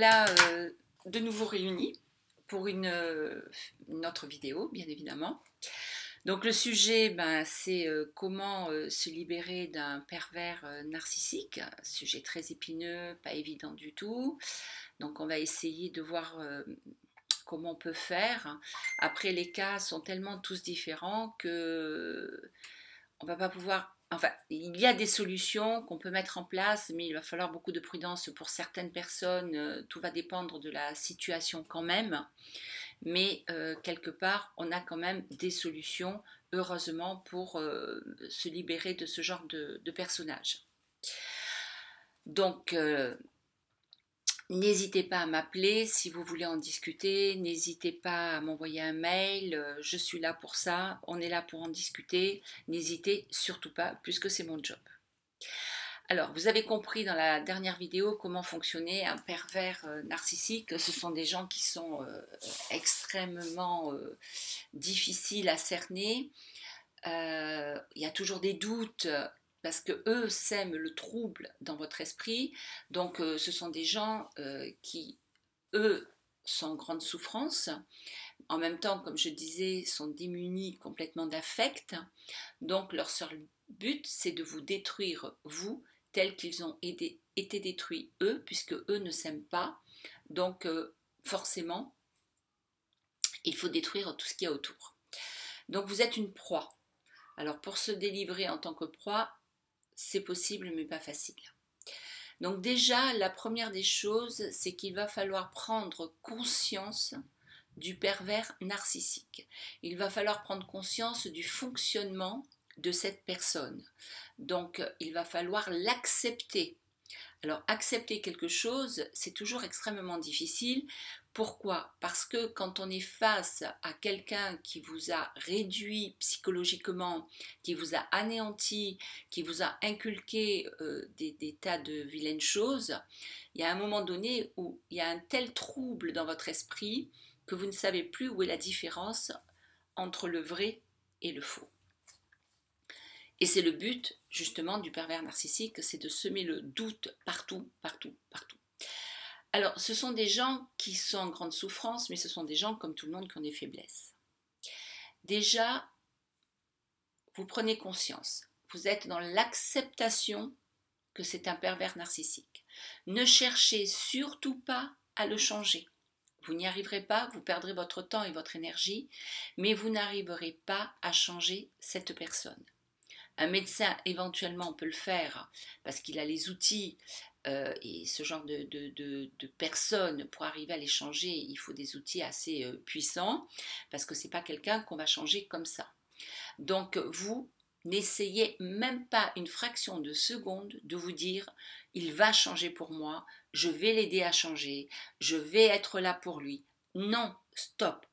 voilà de nouveau réunis pour une autre vidéo, bien évidemment. Donc le sujet, c'est comment se libérer d'un pervers narcissique. Sujet très épineux, pas évident du tout. Donc on va essayer de voir comment on peut faire. Après, les cas sont tellement tous différents que on va pas pouvoir... Enfin, il y a des solutions qu'on peut mettre en place, mais il va falloir beaucoup de prudence pour certaines personnes. Tout va dépendre de la situation quand même. Mais quelque part, on a quand même des solutions, heureusement, pour se libérer de ce genre de personnage. Donc, n'hésitez pas à m'appeler si vous voulez en discuter, n'hésitez pas à m'envoyer un mail, je suis là pour ça, on est là pour en discuter, n'hésitez surtout pas puisque c'est mon job. Alors, vous avez compris dans la dernière vidéo comment fonctionnait un pervers narcissique. Ce sont des gens qui sont extrêmement difficiles à cerner. Il y a toujours des doutes parce que eux sèment le trouble dans votre esprit. Donc, ce sont des gens qui, eux, sont en grande souffrance. En même temps, comme je disais, sont démunis complètement d'affect. Donc, leur seul but, c'est de vous détruire, vous, tels qu'ils ont été détruits, eux, puisque eux ne s'aiment pas. Donc, forcément, il faut détruire tout ce qu'il y a autour. Donc, vous êtes une proie. Alors, pour se délivrer en tant que proie, c'est possible, mais pas facile. Donc déjà, la première des choses, c'est qu'il va falloir prendre conscience du pervers narcissique. Il va falloir prendre conscience du fonctionnement de cette personne. Donc, il va falloir l'accepter. Alors, accepter quelque chose, c'est toujours extrêmement difficile. Pourquoi? Parce que quand on est face à quelqu'un qui vous a réduit psychologiquement, qui vous a anéanti, qui vous a inculqué des tas de vilaines choses, il y a un moment donné où il y a un tel trouble dans votre esprit que vous ne savez plus où est la différence entre le vrai et le faux. Et c'est le but, justement, du pervers narcissique, c'est de semer le doute partout, partout, partout. Alors, ce sont des gens qui sont en grande souffrance, mais ce sont des gens, comme tout le monde, qui ont des faiblesses. Déjà, vous prenez conscience. Vous êtes dans l'acceptation que c'est un pervers narcissique. Ne cherchez surtout pas à le changer. Vous n'y arriverez pas, vous perdrez votre temps et votre énergie, mais vous n'arriverez pas à changer cette personne. Un médecin, éventuellement, peut le faire parce qu'il a les outils et ce genre de personnes, pour arriver à les changer, il faut des outils assez puissants parce que ce n'est pas quelqu'un qu'on va changer comme ça. Donc, vous n'essayez même pas une fraction de seconde de vous dire « il va changer pour moi, je vais l'aider à changer, je vais être là pour lui ». Non, stop.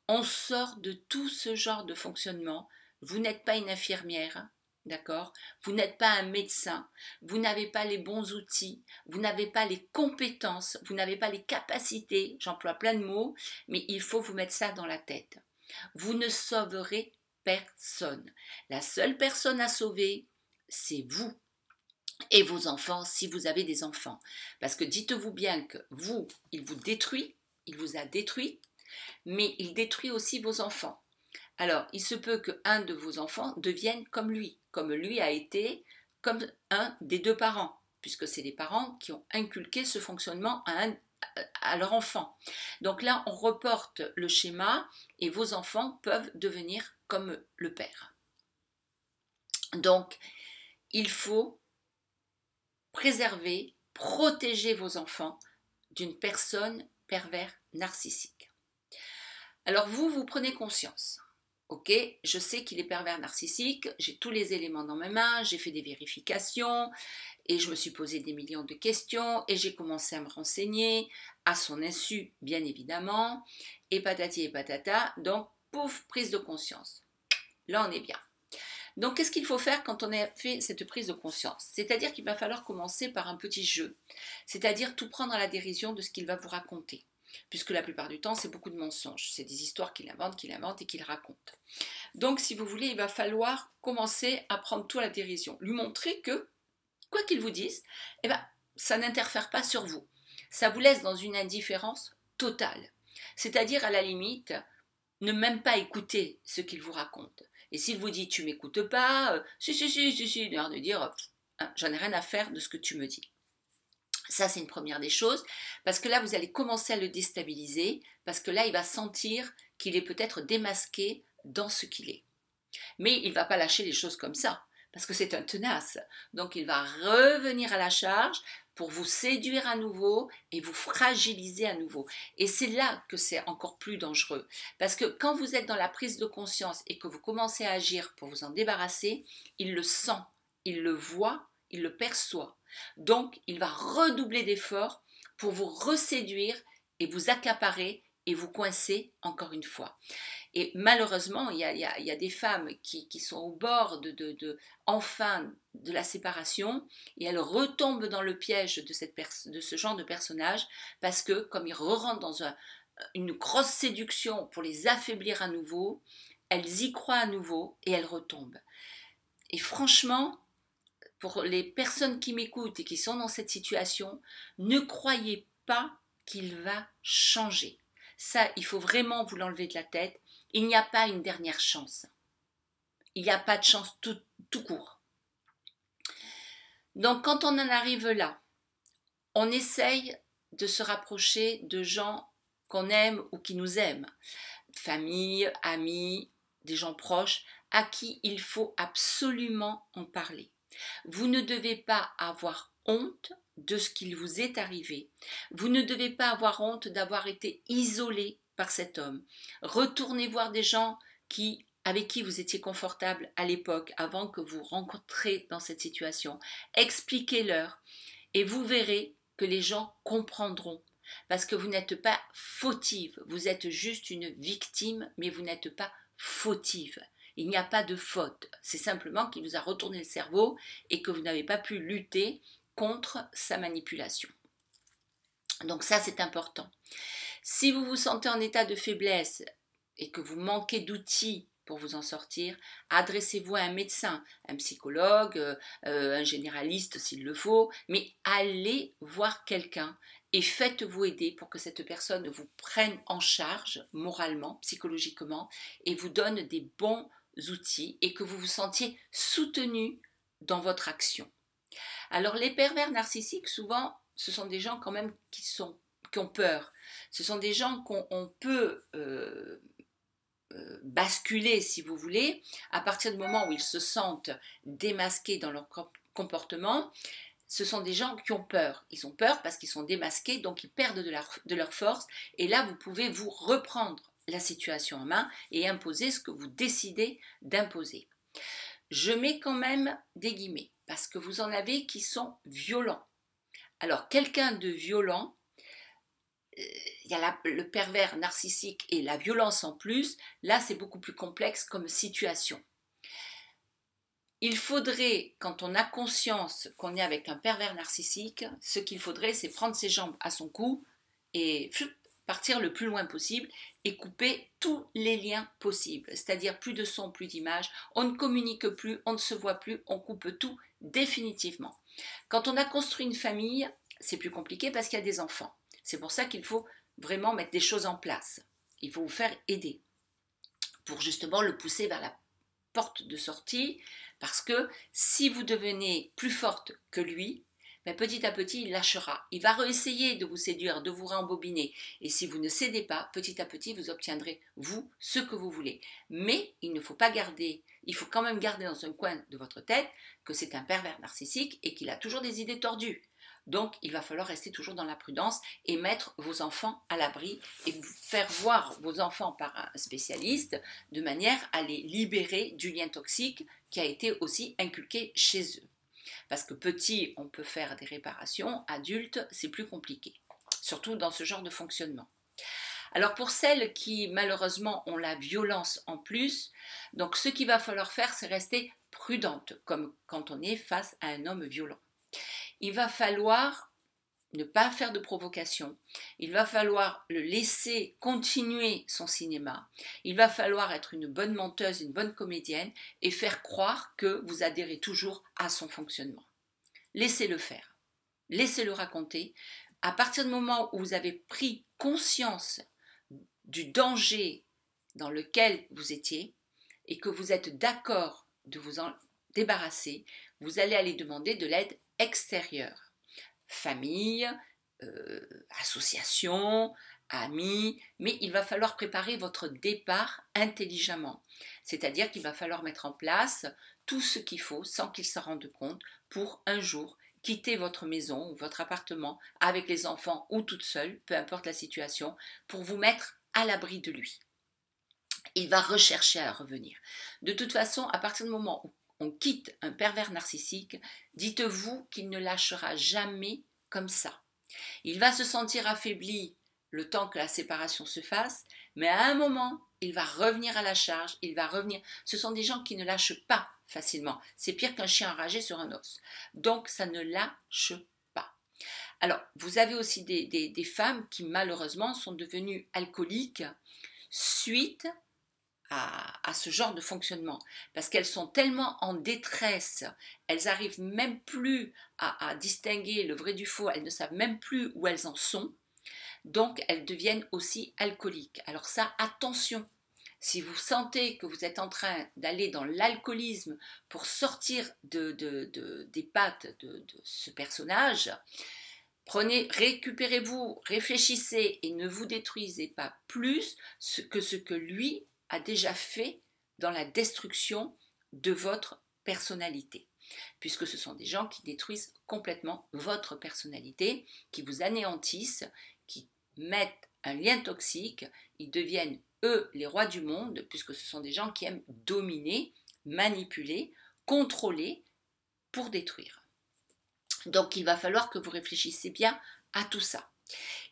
On sort de tout ce genre de fonctionnement. Vous n'êtes pas une infirmière. D'accord? Vous n'êtes pas un médecin, vous n'avez pas les bons outils, vous n'avez pas les compétences, vous n'avez pas les capacités, j'emploie plein de mots, mais il faut vous mettre ça dans la tête. Vous ne sauverez personne. La seule personne à sauver, c'est vous et vos enfants si vous avez des enfants. Parce que dites-vous bien que vous, il vous détruit, il vous a détruit, mais il détruit aussi vos enfants. Alors, il se peut qu'un de vos enfants devienne comme lui a été, comme un des deux parents, puisque c'est les parents qui ont inculqué ce fonctionnement à leur enfant. Donc là, on reporte le schéma et vos enfants peuvent devenir comme le père. Donc, il faut préserver, protéger vos enfants d'une personne pervers narcissique. Alors vous prenez conscience. Ok, je sais qu'il est pervers narcissique, j'ai tous les éléments dans mes mains, j'ai fait des vérifications et je me suis posé des millions de questions et j'ai commencé à me renseigner à son insu, bien évidemment, et patati et patata, donc pouf, prise de conscience. Là, on est bien. Donc, qu'est-ce qu'il faut faire quand on a fait cette prise de conscience? C'est-à-dire qu'il va falloir commencer par un petit jeu, c'est-à-dire tout prendre à la dérision de ce qu'il va vous raconter. Puisque la plupart du temps, c'est beaucoup de mensonges. C'est des histoires qu'il invente et qu'il raconte. Donc, si vous voulez, il va falloir commencer à prendre tout à la dérision. Lui montrer que, quoi qu'il vous dise, ça n'interfère pas sur vous. ça vous laisse dans une indifférence totale. C'est-à-dire, à la limite, ne même pas écouter ce qu'il vous raconte. Et s'il vous dit tu m'écoutes pas, si, l'air de dire j'en ai rien à faire de ce que tu me dis. Ça, c'est une première des choses, parce que là, vous allez commencer à le déstabiliser, parce que là, il va sentir qu'il est peut-être démasqué dans ce qu'il est. Mais il ne va pas lâcher les choses comme ça, parce que c'est un tenace. Donc, il va revenir à la charge pour vous séduire à nouveau et vous fragiliser à nouveau. Et c'est là que c'est encore plus dangereux. Parce que quand vous êtes dans la prise de conscience et que vous commencez à agir pour vous en débarrasser, il le sent, il le voit, il le perçoit. Donc, il va redoubler d'efforts pour vous reséduire et vous accaparer et vous coincer encore une fois. Et malheureusement, il y a des femmes qui sont au bord enfin de la séparation et elles retombent dans le piège de ce genre de personnage parce que comme ils rentrent dans une grosse séduction pour les affaiblir à nouveau, elles y croient à nouveau et elles retombent. Et franchement, pour les personnes qui m'écoutent et qui sont dans cette situation, ne croyez pas qu'il va changer. Ça, il faut vraiment vous l'enlever de la tête. Il n'y a pas une dernière chance. Il n'y a pas de chance tout court. Donc quand on en arrive là, on essaye de se rapprocher de gens qu'on aime ou qui nous aiment. Famille, amis, des gens proches, à qui il faut absolument en parler. Vous ne devez pas avoir honte de ce qu'il vous est arrivé. Vous ne devez pas avoir honte d'avoir été isolé par cet homme. Retournez voir des gens avec qui vous étiez confortable à l'époque, avant que vous rencontriez dans cette situation. Expliquez-leur et vous verrez que les gens comprendront. Parce que vous n'êtes pas fautive, vous êtes juste une victime, mais vous n'êtes pas fautive. Il n'y a pas de faute, c'est simplement qu'il vous a retourné le cerveau et que vous n'avez pas pu lutter contre sa manipulation. Donc ça, c'est important. Si vous vous sentez en état de faiblesse et que vous manquez d'outils pour vous en sortir, adressez-vous à un médecin, un psychologue, un généraliste s'il le faut, mais allez voir quelqu'un et faites-vous aider pour que cette personne vous prenne en charge moralement, psychologiquement et vous donne des bons outils et que vous vous sentiez soutenu dans votre action. Alors les pervers narcissiques, souvent, ce sont des gens quand même qui ont peur. Ce sont des gens qu'on peut basculer, si vous voulez, à partir du moment où ils se sentent démasqués dans leur comportement. Ce sont des gens qui ont peur. Ils ont peur parce qu'ils sont démasqués, donc ils perdent de leur force. Et là, vous pouvez vous reprendre la situation en main et imposer ce que vous décidez d'imposer. Je mets quand même des guillemets, parce que vous en avez qui sont violents. Alors, quelqu'un de violent, il y a le pervers narcissique et la violence en plus, là c'est beaucoup plus complexe comme situation. Il faudrait, quand on a conscience qu'on est avec un pervers narcissique, ce qu'il faudrait c'est prendre ses jambes à son cou et partir le plus loin possible et couper tous les liens possibles, c'est-à-dire plus de son, plus d'images, on ne communique plus, on ne se voit plus, on coupe tout définitivement. Quand on a construit une famille, c'est plus compliqué parce qu'il y a des enfants. C'est pour ça qu'il faut vraiment mettre des choses en place. Il faut vous faire aider pour justement le pousser vers la porte de sortie, parce que si vous devenez plus forte que lui, ben petit à petit il lâchera. Il va réessayer de vous séduire, de vous rembobiner. Et si vous ne cédez pas, petit à petit vous obtiendrez, vous, ce que vous voulez. Mais il ne faut pas garder, il faut quand même garder dans un coin de votre tête que c'est un pervers narcissique et qu'il a toujours des idées tordues. Donc, il va falloir rester toujours dans la prudence et mettre vos enfants à l'abri et faire voir vos enfants par un spécialiste de manière à les libérer du lien toxique qui a été aussi inculqué chez eux. Parce que petit, on peut faire des réparations, adulte, c'est plus compliqué, surtout dans ce genre de fonctionnement. Alors pour celles qui malheureusement ont la violence en plus, donc ce qu'il va falloir faire, c'est rester prudente, comme quand on est face à un homme violent. Il va falloir ne pas faire de provocation, il va falloir le laisser continuer son cinéma, il va falloir être une bonne menteuse, une bonne comédienne et faire croire que vous adhérez toujours à son fonctionnement. Laissez-le faire, laissez-le raconter, À partir du moment où vous avez pris conscience du danger dans lequel vous étiez et que vous êtes d'accord de vous en débarrasser, vous allez aller demander de l'aide extérieure. Famille, association, amis, mais il va falloir préparer votre départ intelligemment. C'est-à-dire qu'il va falloir mettre en place tout ce qu'il faut sans qu'il s'en rende compte pour un jour quitter votre maison ou votre appartement avec les enfants ou toute seule, peu importe la situation, pour vous mettre à l'abri de lui. Il va rechercher à revenir. De toute façon, à partir du moment où on quitte un pervers narcissique, dites-vous qu'il ne lâchera jamais comme ça. Il va se sentir affaibli le temps que la séparation se fasse, mais à un moment, il va revenir à la charge, il va revenir. Ce sont des gens qui ne lâchent pas facilement. C'est pire qu'un chien enragé sur un os. Donc, ça ne lâche pas. Alors, vous avez aussi des femmes qui, malheureusement, sont devenues alcooliques suite à ce genre de fonctionnement, parce qu'elles sont tellement en détresse, elles n'arrivent même plus à distinguer le vrai du faux, elles ne savent même plus où elles en sont, donc elles deviennent aussi alcooliques. Alors ça, attention, si vous sentez que vous êtes en train d'aller dans l'alcoolisme pour sortir des pattes de ce personnage, récupérez-vous, réfléchissez et ne vous détruisez pas plus que ce que lui a déjà fait dans la destruction de votre personnalité. Puisque ce sont des gens qui détruisent complètement votre personnalité, qui vous anéantissent, qui mettent un lien toxique, ils deviennent eux les rois du monde, puisque ce sont des gens qui aiment dominer, manipuler, contrôler pour détruire. Donc il va falloir que vous réfléchissiez bien à tout ça.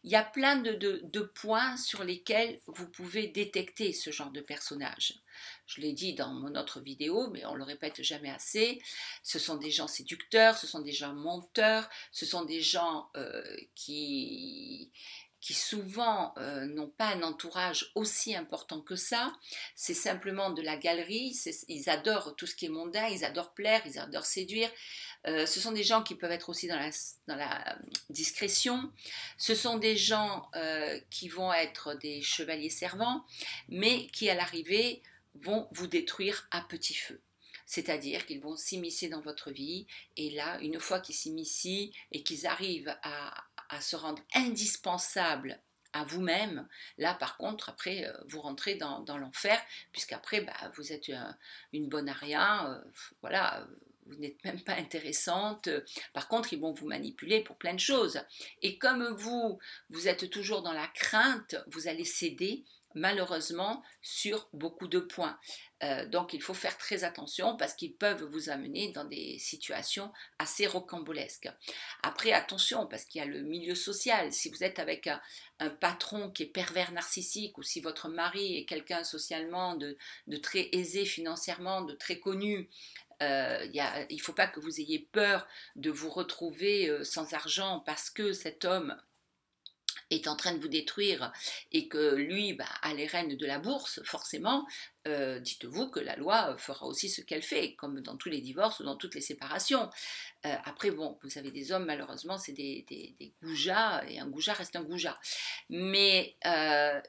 Il y a plein de points sur lesquels vous pouvez détecter ce genre de personnage. Je l'ai dit dans mon autre vidéo, mais on ne le répète jamais assez. Ce sont des gens séducteurs, ce sont des gens menteurs, ce sont des gens qui souvent n'ont pas un entourage aussi important que ça. C'est simplement de la galerie, ils adorent tout ce qui est mondain, ils adorent plaire, ils adorent séduire. Ce sont des gens qui peuvent être aussi dans la discrétion. Ce sont des gens qui vont être des chevaliers servants, mais qui à l'arrivée vont vous détruire à petit feu. C'est-à-dire qu'ils vont s'immiscer dans votre vie, et là, une fois qu'ils s'immiscient et qu'ils arrivent à se rendre indispensables à vous-même, là par contre après vous rentrez dans l'enfer, puisqu'après vous êtes une bonne à rien, voilà, vous n'êtes même pas intéressante. Par contre ils vont vous manipuler pour plein de choses, et comme vous êtes toujours dans la crainte, vous allez céder malheureusement sur beaucoup de points. Donc il faut faire très attention parce qu'ils peuvent vous amener dans des situations assez rocambolesques. Après attention, parce qu'il y a le milieu social. Si vous êtes avec un patron qui est pervers narcissique, ou si votre mari est quelqu'un socialement de très aisé financièrement, de très connu, il ne faut pas que vous ayez peur de vous retrouver sans argent parce que cet homme est en train de vous détruire et que lui a les rênes de la bourse, forcément, dites-vous que la loi fera aussi ce qu'elle fait, comme dans tous les divorces ou dans toutes les séparations. Après, bon, vous savez, des hommes, malheureusement, c'est des goujats, et un goujat reste un goujat. Mais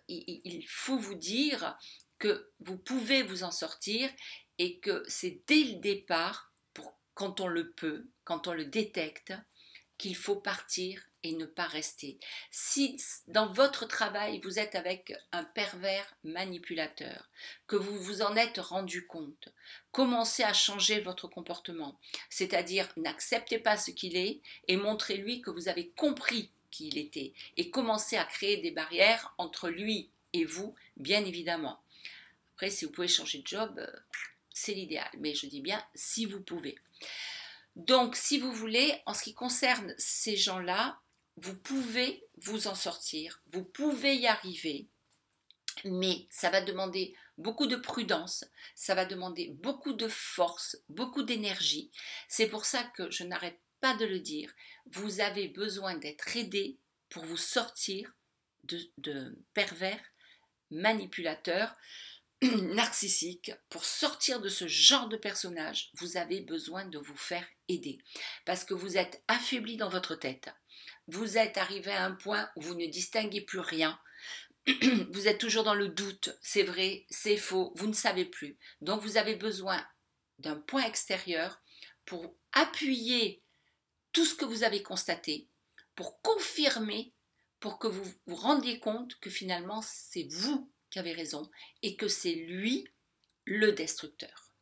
il faut vous dire que vous pouvez vous en sortir, et que c'est dès le départ, quand on le peut, quand on le détecte, qu'il faut partir et ne pas rester. Si dans votre travail vous êtes avec un pervers manipulateur, que vous vous en êtes rendu compte, commencez à changer votre comportement. C'est-à-dire, n'acceptez pas ce qu'il est et montrez-lui que vous avez compris qui il était. Et commencez à créer des barrières entre lui et vous, bien évidemment. Après, si vous pouvez changer de job, c'est l'idéal. Mais je dis bien si vous pouvez. Donc, si vous voulez, en ce qui concerne ces gens-là, vous pouvez vous en sortir, vous pouvez y arriver, mais ça va demander beaucoup de prudence, ça va demander beaucoup de force, beaucoup d'énergie. C'est pour ça que je n'arrête pas de le dire, vous avez besoin d'être aidé pour vous sortir de pervers manipulateurs narcissiques. Pour sortir de ce genre de personnage, vous avez besoin de vous faire aider. aider. Parce que vous êtes affaibli dans votre tête. Vous êtes arrivé à un point où vous ne distinguez plus rien. Vous êtes toujours dans le doute, c'est vrai, c'est faux, vous ne savez plus. Donc vous avez besoin d'un point extérieur pour appuyer tout ce que vous avez constaté, pour confirmer, pour que vous vous rendiez compte que finalement c'est vous qui avez raison et que c'est lui le destructeur.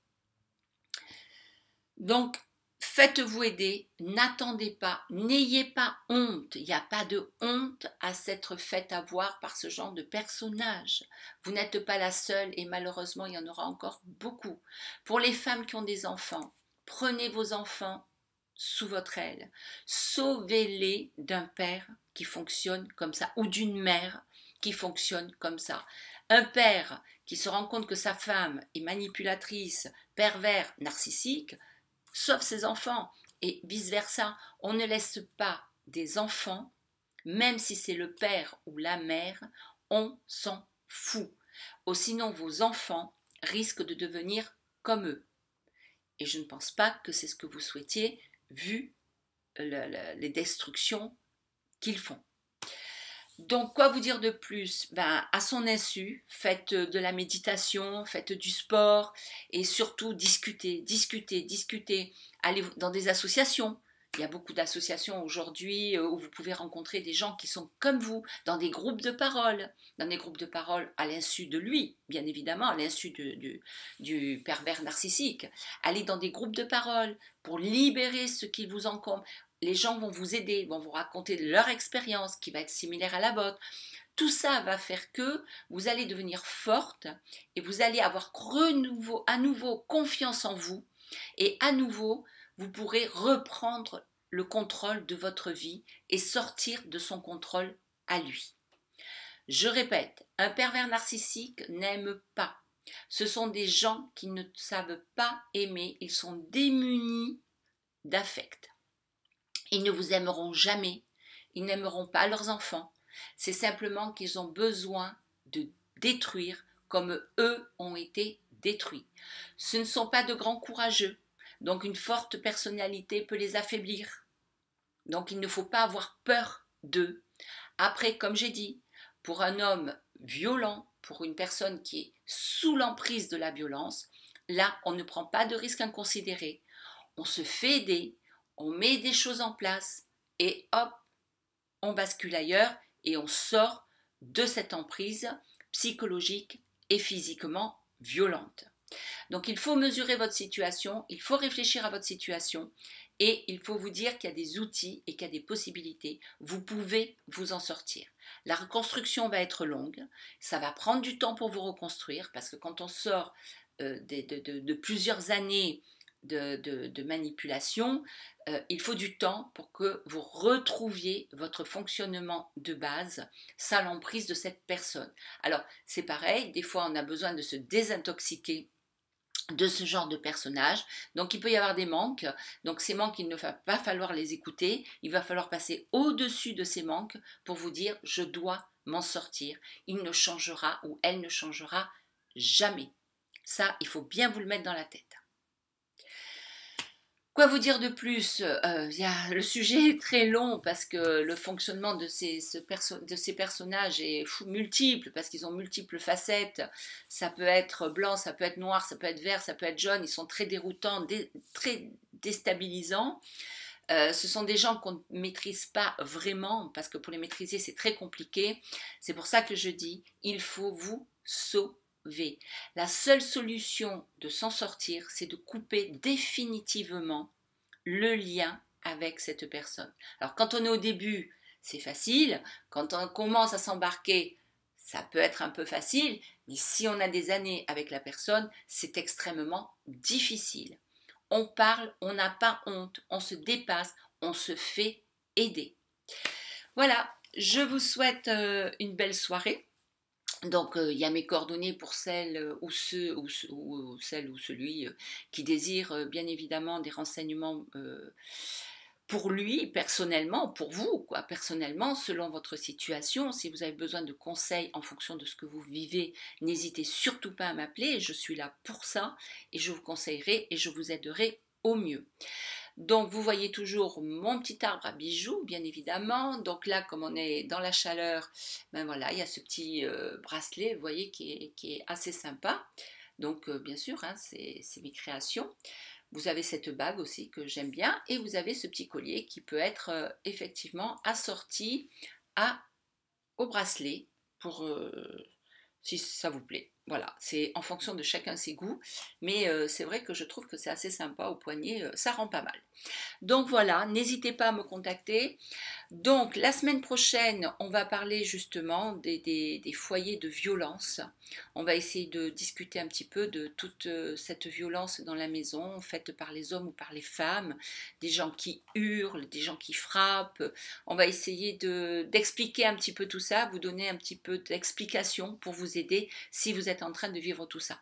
Donc faites-vous aider, n'attendez pas, n'ayez pas honte. Il n'y a pas de honte à s'être fait avoir par ce genre de personnage. Vous n'êtes pas la seule et malheureusement il y en aura encore beaucoup. Pour les femmes qui ont des enfants, prenez vos enfants sous votre aile. Sauvez-les d'un père qui fonctionne comme ça ou d'une mère qui fonctionne comme ça. Un père qui se rend compte que sa femme est manipulatrice, pervers, narcissique, sauf ses enfants et vice-versa. On ne laisse pas des enfants, même si c'est le père ou la mère, on s'en fout. Ou sinon vos enfants risquent de devenir comme eux. Et je ne pense pas que c'est ce que vous souhaitiez vu les destructions qu'ils font. Donc, quoi vous dire de plus? À son insu, faites de la méditation, faites du sport et surtout discutez. Allez dans des associations. Il y a beaucoup d'associations aujourd'hui où vous pouvez rencontrer des gens qui sont comme vous, dans des groupes de parole. Dans des groupes de parole à l'insu de lui, bien évidemment, à l'insu du pervers narcissique. Allez dans des groupes de parole pour libérer ce qui vous encombre. Les gens vont vous aider, vont vous raconter leur expérience qui va être similaire à la vôtre. Tout ça va faire que vous allez devenir forte et vous allez avoir à nouveau confiance en vous et à nouveau vous pourrez reprendre le contrôle de votre vie et sortir de son contrôle à lui. Je répète, un pervers narcissique n'aime pas. Ce sont des gens qui ne savent pas aimer, ils sont démunis d'affect. Ils ne vous aimeront jamais, ils n'aimeront pas leurs enfants. C'est simplement qu'ils ont besoin de détruire comme eux ont été détruits. Ce ne sont pas de grands courageux, donc une forte personnalité peut les affaiblir. Donc il ne faut pas avoir peur d'eux. Après, comme j'ai dit, pour un homme violent, pour une personne qui est sous l'emprise de la violence, là, on ne prend pas de risque inconsidéré. On se fait aider, on met des choses en place et hop, on bascule ailleurs et on sort de cette emprise psychologique et physiquement violente. Donc il faut mesurer votre situation, il faut réfléchir à votre situation et il faut vous dire qu'il y a des outils et qu'il y a des possibilités. Vous pouvez vous en sortir. La reconstruction va être longue, ça va prendre du temps pour vous reconstruire parce que quand on sort de plusieurs années de manipulation, il faut du temps pour que vous retrouviez votre fonctionnement de base sans l'emprise de cette personne. Alors c'est pareil, des fois on a besoin de se désintoxiquer de ce genre de personnage, donc il peut y avoir des manques, donc ces manques il ne va pas falloir les écouter, il va falloir passer au-dessus de ces manques pour vous dire je dois m'en sortir, il ne changera ou elle ne changera jamais. Ça, il faut bien vous le mettre dans la tête. Quoi vous dire de plus? Le sujet est très long parce que le fonctionnement de ces personnages est multiple, parce qu'ils ont multiples facettes. Ça peut être blanc, ça peut être noir, ça peut être vert, ça peut être jaune. Ils sont très déroutants, très déstabilisants. Ce sont des gens qu'on ne maîtrise pas vraiment, parce que pour les maîtriser, c'est très compliqué. C'est pour ça que je dis, il faut vous sauver. La seule solution de s'en sortir, c'est de couper définitivement le lien avec cette personne. Alors quand on est au début, c'est facile. Quand on commence à s'embarquer, ça peut être un peu facile. Mais si on a des années avec la personne, c'est extrêmement difficile. On parle, on n'a pas honte, on se dépasse, on se fait aider. Voilà, je vous souhaite une belle soirée. Donc il y a mes coordonnées pour celles ou celui qui désire bien évidemment des renseignements pour lui personnellement, pour vous quoi, personnellement selon votre situation. Si vous avez besoin de conseils en fonction de ce que vous vivez, n'hésitez surtout pas à m'appeler, je suis là pour ça et je vous conseillerai et je vous aiderai au mieux. Donc vous voyez toujours mon petit arbre à bijoux, bien évidemment. Donc là, comme on est dans la chaleur, ben voilà, il y a ce petit bracelet, vous voyez, qui est assez sympa. Donc bien sûr, hein, c'est mes créations. Vous avez cette bague aussi que j'aime bien et vous avez ce petit collier qui peut être effectivement assorti au bracelet pour si ça vous plaît. Voilà, c'est en fonction de chacun ses goûts, mais c'est vrai que je trouve que c'est assez sympa au poignet, ça rend pas mal. Donc voilà, n'hésitez pas à me contacter. Donc la semaine prochaine, on va parler justement des foyers de violence. On va essayer de discuter un petit peu de toute cette violence dans la maison, faite par les hommes ou par les femmes, des gens qui hurlent, des gens qui frappent. On va essayer d'expliquer un petit peu tout ça, vous donner un petit peu d'explication pour vous aider si vous êtes en train de vivre tout ça.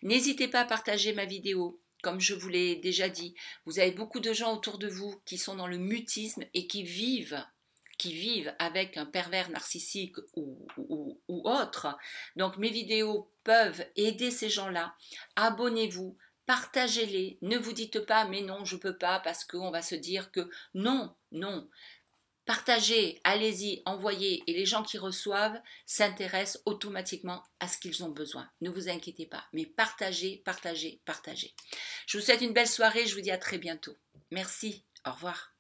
N'hésitez pas à partager ma vidéo. Comme je vous l'ai déjà dit, vous avez beaucoup de gens autour de vous qui sont dans le mutisme et qui vivent avec un pervers narcissique ou autre. Donc mes vidéos peuvent aider ces gens-là. Abonnez-vous, partagez-les. Ne vous dites pas mais non, je ne peux pas parce qu'on va se dire que non, non. Partagez, allez-y, envoyez et les gens qui reçoivent s'intéressent automatiquement à ce qu'ils ont besoin. Ne vous inquiétez pas, mais partagez, partagez, partagez. Je vous souhaite une belle soirée, je vous dis à très bientôt. Merci, au revoir.